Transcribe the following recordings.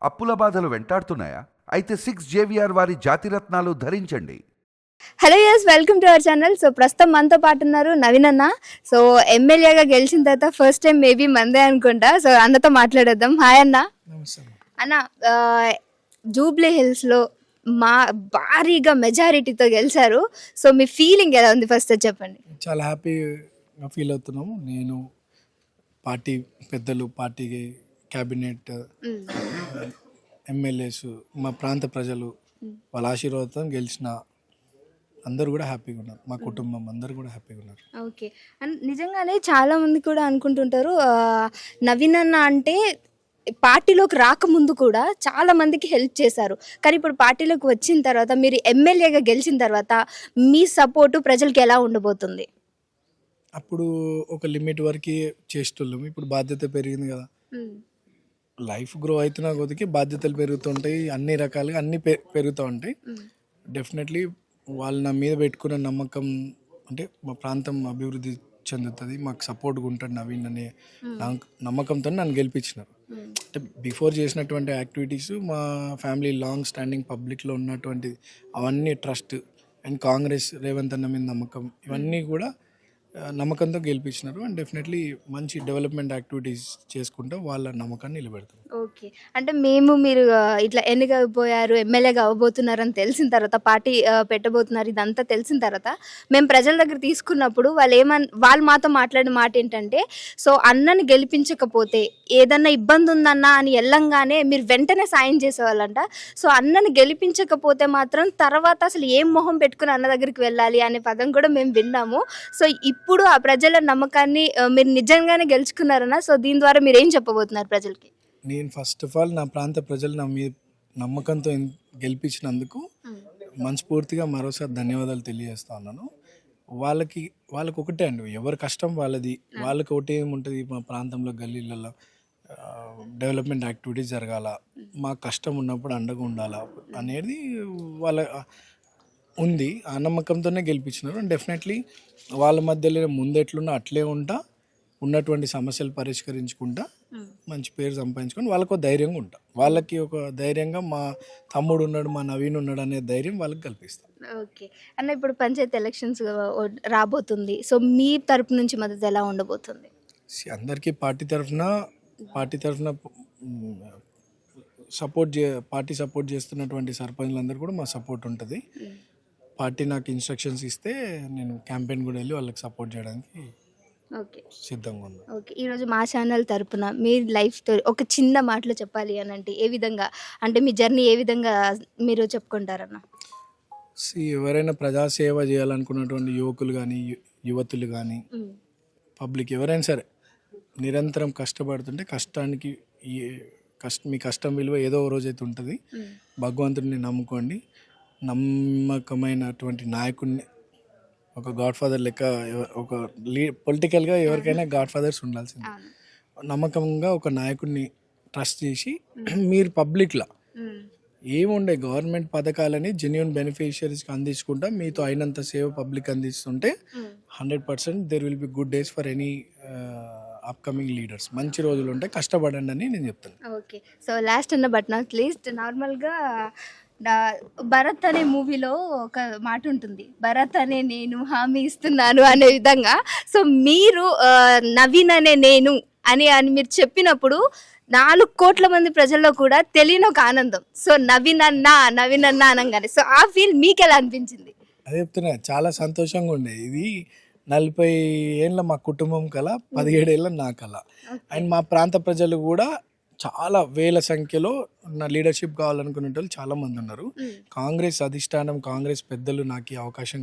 అప్పుల బాధలు వెంటాడుతున్నాయా? అయితే 6 జేవిఆర్ వారి జాతిరత్నాలు ధరించండి. Hello yes welcome to our channel. So ప్రస్తుతం మనతో పాటు ఉన్నారు నవీన్ అన్న. సో ఎమ్మెల్యేగా గెలిచిన తర్వాత ఫస్ట్ టైం మేబీ మందే అనుకుంటా. సో అన్నతో మాట్లాడేద్దాం. హాయ్ అన్న. నమస్తే. అన్న, జూబ్లీ హిల్స్లో మా భారీగా మెజారిటీతో గెలిచారు. సో మీ ఫీలింగ్ ఎలా ఉంది ఫస్ట్ చెప్పండి. చాలా హ్యాపీగా ఫీల్ అవుతున్నాము. నేను పార్టీ పెద్దలు, పార్టీ క్యాబినెట్, ఎమ్మెల్యేస్, మా ప్రాంత ప్రజలు వాళ్ళ ఆశీర్వాదం గెలిచిన అందరూ కూడా హ్యాపీగా ఉన్నారు. మా కుటుంబం అందరూ కూడా హ్యాపీగా ఉన్నారు. ఓకే. అండ్ నిజంగానే చాలా మంది కూడా అనుకుంటుంటారు నవీన్ అన్న అంటే పార్టీలోకి రాకముందు కూడా చాలా మందికి హెల్ప్ చేశారు. కానీ ఇప్పుడు పార్టీలోకి వచ్చిన తర్వాత, మీరు ఎమ్మెల్యేగా గెలిచిన తర్వాత మీ సపోర్టు ప్రజలకి ఎలా ఉండబోతుంది? అప్పుడు ఒక లిమిట్ వరకు చేస్తున్నాము. ఇప్పుడు బాధ్యత పెరిగింది కదా, లైఫ్ గ్రో అవుతున్న కొద్దికి బాధ్యతలు పెరుగుతుంటాయి. అన్ని రకాలుగా అన్ని పెరుగుతూ ఉంటాయి. డెఫినెట్లీ వాళ్ళు నా మీద పెట్టుకున్న నమ్మకం, అంటే మా ప్రాంతం అభివృద్ధి చెందుతుంది, మాకు సపోర్ట్గా ఉంటాడు నవీన్ అనే నమ్మకంతో నన్ను గెలిపించినారు. అంటే బిఫోర్ చేసినటువంటి యాక్టివిటీస్, మా ఫ్యామిలీ లాంగ్ స్టాండింగ్ పబ్లిక్లో ఉన్నటువంటి అవన్నీ ట్రస్ట్ అండ్ కాంగ్రెస్, రేవంత్ అన్న మీద నమ్మకం, ఇవన్నీ కూడా నమ్మకంతో గెలిపించినారు. అండ్ డెఫినెట్లీ మంచి డెవలప్మెంట్ యాక్టివిటీస్ చేసుకుంటూ వాళ్ళ నమ్మకాన్ని నిలబెడతాం. ఓకే. అంటే మీరు ఇట్లా ఎన్నికైపోయారు, ఎమ్మెల్యేగా అవ్వబోతున్నారు అని తెలిసిన తర్వాత, పార్టీ పెట్టబోతున్నారు ఇదంతా తెలిసిన తర్వాత, మేము ప్రజల దగ్గర తీసుకున్నప్పుడు వాళ్ళు మాతో మాట్లాడిన మాట ఏంటంటే, సో అన్నని గెలిపించకపోతే ఏదన్నా ఇబ్బంది ఉందన్నా అని వెళ్ళంగానే మీరు వెంటనే సాయం చేసేవాళ్ళంట. సో అన్నని గెలిపించకపోతే మాత్రం తర్వాత అసలు ఏం మొహం పెట్టుకుని అన్న దగ్గరికి వెళ్ళాలి అనే పదం కూడా మేము విన్నాము. సో ఇప్పుడు ఆ ప్రజల నమ్మకాన్ని మీరు నిజంగానే గెలుచుకున్నారన్నా. సో దీని ద్వారా మీరు ఏం చెప్పబోతున్నారు ప్రజలకి? నేను ఫస్ట్ ఆఫ్ ఆల్ నా ప్రాంత ప్రజలు నా మీద నమ్మకంతో గెలిపించినందుకు మనస్ఫూర్తిగా మరోసారి ధన్యవాదాలు తెలియజేస్తా ఉన్నాను. వాళ్ళకి ఒకటే అండి, ఎవరి కష్టం వాళ్ళది. వాళ్ళకి ఒకటి ఏముంటుంది, మా ప్రాంతంలో గల్లీలలో డెవలప్మెంట్ యాక్టివిటీస్ జరగాల, మా కష్టం ఉన్నప్పుడు అండగా ఉండాలా అనేది వాళ్ళ ఉంది. ఆ నమ్మకంతోనే గెలిపించినారు. అండ్ డెఫినెట్లీ వాళ్ళ మధ్యలో ముందెట్లున్నా అట్లే ఉంటా, ఉన్నటువంటి సమస్యలు పరిష్కరించుకుంటా మంచి పేరు సంపాదించుకొని వాళ్ళకు ధైర్యంగా ఉంటా. వాళ్ళకి ఒక ధైర్యంగా మా తమ్ముడు ఉన్నాడు, మా నవీన్ ఉన్నాడు అనే ధైర్యం వాళ్ళకి కల్పిస్తాం. ఓకే అన్న, ఇప్పుడు పంచాయతీ ఎలక్షన్స్ రాబోతుంది. సో మీ తరపు నుంచి మద్దతు ఎలా ఉండబోతుంది? అందరికీ పార్టీ తరఫున పార్టీ సపోర్ట్ చేస్తున్నటువంటి సర్పంచ్లందరూ కూడా మా సపోర్ట్ ఉంటుంది. పార్టీ నాకు ఇన్స్ట్రక్షన్స్ ఇస్తే నేను క్యాంపెయిన్ కూడా వెళ్ళి వాళ్ళకి సపోర్ట్ చేయడానికి సిద్ధంగా ఉన్నాను. ఓకే. ఈరోజు మా ఛానల్ తరపున మీ లైఫ్ స్టోరీ ఒక చిన్న మాటలో చెప్పాలి అని అంటే ఏ విధంగా, అంటే మీ జర్నీ ఏ విధంగా మీరు చెప్పుకుంటారన్న? ఎవరైనా ప్రజాసేవ చేయాలనుకున్నటువంటి యువకులు కానీ, యువతులు కానీ, పబ్లిక్ ఎవరైనా సరే నిరంతరం కష్టపడుతుంటే కష్టానికి మీ కష్టం విలువ ఏదో రోజైతే ఉంటుంది. భగవంతుడిని నమ్ముకోండి. నమ్మకమైనటువంటి నాయకుడిని, ఒక గాడ్ ఫాదర్ లెక్క, ఒక పొలిటికల్గా ఎవరికైనా గాడ్ ఫాదర్స్ ఉండాల్సింది. నమ్మకంగా ఒక నాయకుడిని ట్రస్ట్ చేసి మీరు పబ్లిక్లో ఏముండే గవర్నమెంట్ పథకాలని జెన్యూన్ బెనిఫిషియరీస్కి అందించుకుంటా మీతో అయినంత సేవ పబ్లిక్ అందిస్తుంటే 100% there will be good days for any upcoming leaders. మంచి రోజులు ఉంటాయి, కష్టపడండి అని నేను చెప్తాను. ఓకే. సో లాస్ట్ అన్న బట్ నాట్ లీస్ట్, నార్మల్గా భరత్ అనే మూవీలో ఒక మాట ఉంటుంది, భరత్ అనే నేను హామీ ఇస్తున్నాను అనే విధంగా. సో మీరు నవీన్ అనే నేను అని మీరు చెప్పినప్పుడు 4 కోట్ల మంది ప్రజల్లో కూడా తెలియని ఒక ఆనందం. సో నవీన్ అన్న అనగానే సో ఆ ఫీల్ మీకు ఎలా అనిపించింది? అదే చెప్తున్నా, చాలా సంతోషంగా ఉండే. ఇది 40 ఏళ్ళ మా కుటుంబం కల, 17 ఏళ్ళ నా కల. అండ్ మా ప్రాంత ప్రజలు కూడా చాలా వేల సంఖ్యలో నా లీడర్షిప్ కావాలనుకునే వాళ్ళు చాలామంది ఉన్నారు. కాంగ్రెస్ అధిష్టానం, కాంగ్రెస్ పెద్దలు నాకు ఈ అవకాశం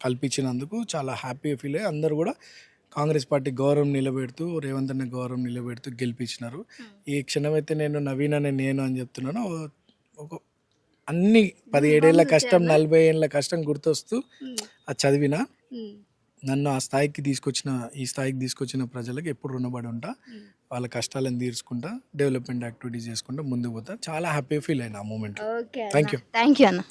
కల్పించినందుకు చాలా హ్యాపీగా ఫీల్ అయ్యి అందరూ కూడా కాంగ్రెస్ పార్టీ గౌరవం నిలబెడుతూ, రేవంత్ అన్న గౌరవం నిలబెడుతూ గెలిపించినారు. ఈ క్షణమైతే నేను నవీన్ అనే నేను అని చెప్తున్నాను. ఒక అన్ని 17 ఏళ్ళ కష్టం, 40 ఏళ్ళ కష్టం గుర్తొస్తూ అది చదివిన నన్ను ఈ స్థాయికి తీసుకొచ్చిన ప్రజలకు ఎప్పుడు రుణపడి ఉంటా. వాళ్ళ కష్టాలను తీర్చుకుంటా, డెవలప్మెంట్ యాక్టివిటీస్ చేసుకుంటా ముందుకు పోతా. చాలా హ్యాపీ ఫీల్ అయినా ఆ మూమెంట్. థ్యాంక్ యూ అన్న.